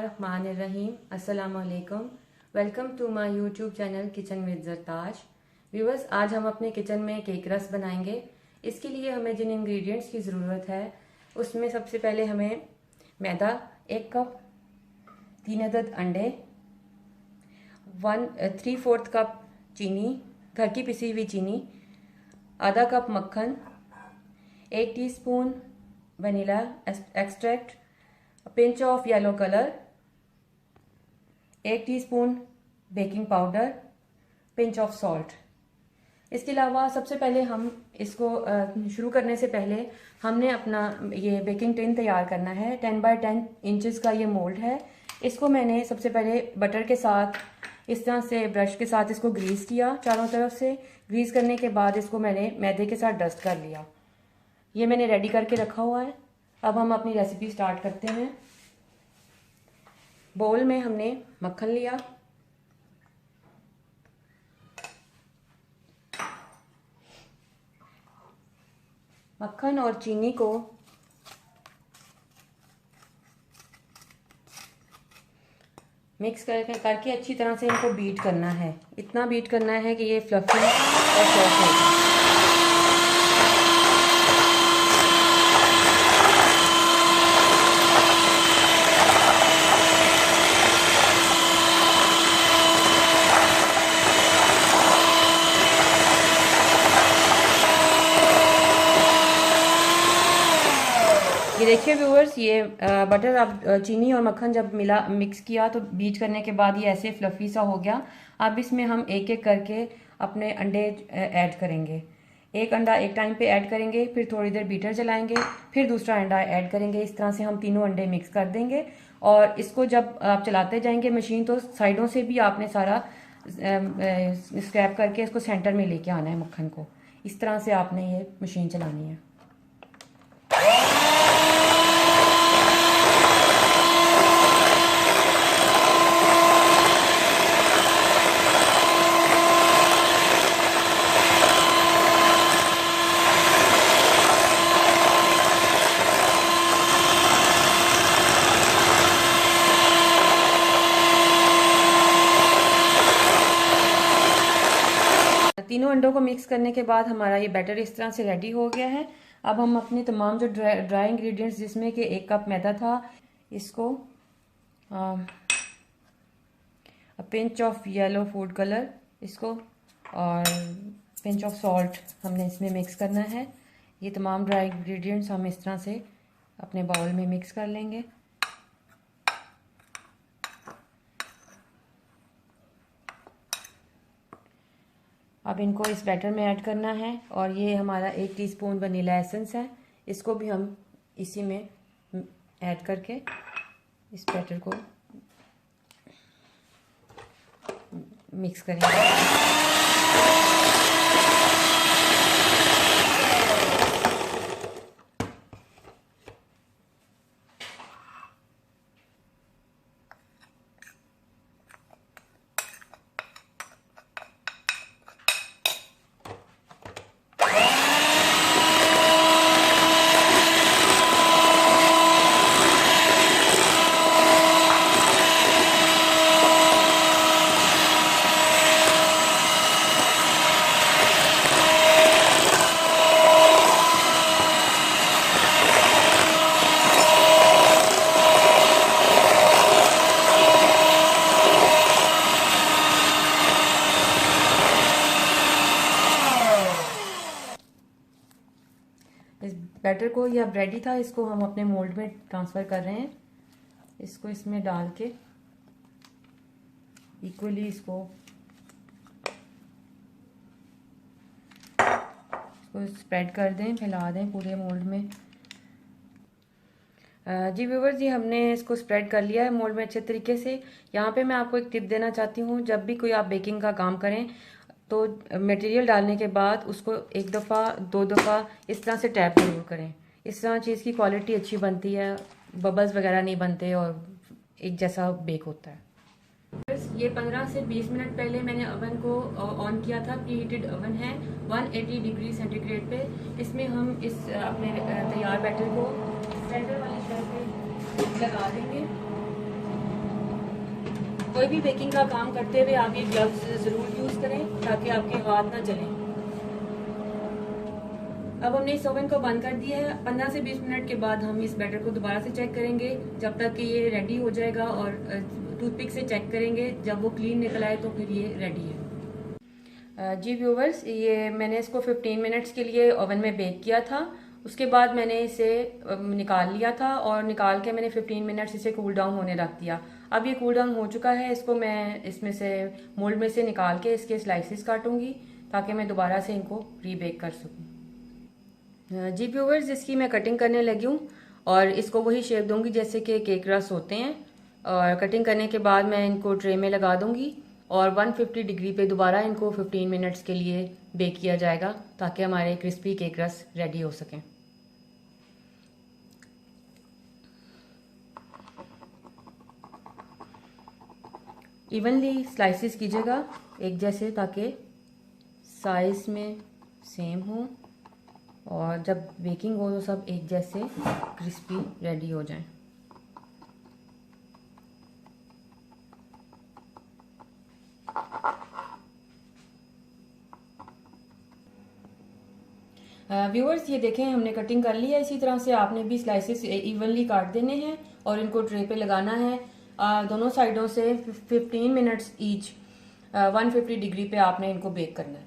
बिस्मिल्लाहिर्रहमानिर्रहीम। अस्सलामु अलैकुम। Welcome to my YouTube channel kitchen with Zartash. Viewers, आज हम अपने किचन में केक रस बनाएंगे। इसके लिए हमें जिन इंग्रेडिएंट्स की ज़रूरत है उसमें सबसे पहले हमें मैदा 1 कप, 3 अदद अंडे, 3/4 कप चीनी, घर की पिसी हुई चीनी, आधा कप मक्खन, 1 teaspoon vanilla extract, pinch of yellow colour, 1 teaspoon baking powder, pinch of salt. इसके अलावा सबसे पहले हम इसको शुरू करने से पहले हमने अपना ये बेकिंग टिन तैयार करना है। 10 बाय 10 इंचेस का ये मोल्ड है। इसको मैंने सबसे पहले बटर के साथ इस तरह से ब्रश के साथ इसको ग्रीस किया। चारों तरफ से ग्रीस करने के बाद इसको मैंने मैदे के साथ डस्ट कर लिया। ये मैंने रेडी करके रखा हुआ है। अब हम अपनी रेसिपी स्टार्ट करते हैं। बोल में हमने मक्खन लिया, मक्खन और चीनी को मिक्स करके अच्छी तरह से इनको बीट करना है। इतना बीट करना है कि ये फ्लफी और सॉफ्ट हो जाए। ये देखिए व्यूअर्स, ये बटर अब चीनी और मक्खन जब मिक्स किया तो बीट करने के बाद ये ऐसे फ्लफी सा हो गया। अब इसमें हम एक एक करके अपने अंडे ऐड करेंगे। एक अंडा एक टाइम पे ऐड करेंगे, फिर थोड़ी देर बीटर चलाएंगे, फिर दूसरा अंडा ऐड करेंगे। इस तरह से हम तीनों अंडे मिक्स कर देंगे और इसको जब आप चलाते जाएंगे मशीन तो साइडों से भी आपने सारा स्क्रैप करके इसको सेंटर में लेके आना है मक्खन को। इस तरह से आपने ये मशीन चलानी है। तीनों अंडों को मिक्स करने के बाद हमारा ये बैटर इस तरह से रेडी हो गया है। अब हम अपने तमाम जो ड्राई इंग्रेडिएंट्स जिसमें कि 1 कप मैदा था, इसको pinch of yellow food colour इसको और पिंच ऑफ सॉल्ट हमने इसमें मिक्स करना है। ये तमाम ड्राई इंग्रेडिएंट्स हम इस तरह से अपने बाउल में मिक्स कर लेंगे। अब इनको इस बैटर में ऐड करना है और ये हमारा 1 टीस्पून वनीला एसेंस है। इसको भी हम इसी में ऐड करके इस बैटर को मिक्स करेंगे। इस बैटर को, यह अब रेडी था, इसको हम अपने मोल्ड में ट्रांसफ़र कर रहे हैं। इसको इसमें डाल के इक्वली इसको स्प्रेड कर दें, फैला दें पूरे मोल्ड में। जी व्यूवर्स, ये हमने इसको स्प्रेड कर लिया है मोल्ड में अच्छे तरीके से। यहाँ पे मैं आपको एक टिप देना चाहती हूँ, जब भी कोई आप बेकिंग का काम करें तो मटेरियल डालने के बाद उसको 1 दफ़ा 2 दफ़ा इस तरह से टैप जरूर करें। इस तरह चीज़ की क्वालिटी अच्छी बनती है, बबल्स वगैरह नहीं बनते और एक जैसा बेक होता है। ये 15 से 20 मिनट पहले मैंने ओवन को ऑन किया था। प्री हीटेड ओवन है 180 डिग्री सेंटीग्रेड पे। इसमें हम इस अपने तैयार बैटर को सेंटर वाली शेल्फ पे लगा देंगे। कोई भी बेकिंग का काम करते हुए आप ये ग्लव्स ज़रूर यूज़ करें ताकि आपके हाथ ना जलें। अब हमने इस ओवन को बंद कर दिया है। 15 से 20 मिनट के बाद हम इस बैटर को दोबारा से चेक करेंगे जब तक कि ये रेडी हो जाएगा, और टूथपिक से चेक करेंगे। जब वो क्लीन निकल आए तो फिर ये रेडी है। जी व्यूवर्स, ये मैंने इसको 15 मिनट्स के लिए ओवन में बेक किया था। उसके बाद मैंने इसे निकाल लिया था और निकाल के मैंने 15 मिनट्स इसे कूल डाउन होने रख दिया। अब ये कूल डाउन हो चुका है। इसको मैं इसमें से मोल्ड में से निकाल के इसके स्लाइसेस काटूंगी ताकि मैं दोबारा से इनको रीबेक कर सकूं। जी व्यूवर्स, इसकी मैं कटिंग करने लगी हूँ और इसको वही शेप दूंगी जैसे कि केक रस होते हैं। और कटिंग करने के बाद मैं इनको ट्रे में लगा दूंगी और 150 डिग्री पे दोबारा इनको 15 मिनट्स के लिए बेक किया जाएगा ताकि हमारे क्रिस्पी केक रस रेडी हो सकें। इवनली स्लाइसेस कीजिएगा एक जैसे ताकि साइज में सेम हो और जब बेकिंग हो तो सब एक जैसे क्रिस्पी रेडी हो जाएं। व्यूअर्स, ये देखें हमने कटिंग कर ली है। इसी तरह से आपने भी स्लाइसेस इवनली काट देने हैं और इनको ट्रे पे लगाना है। दोनों साइडों से 15 मिनट्स ईच 150 डिग्री पे आपने इनको बेक करना है।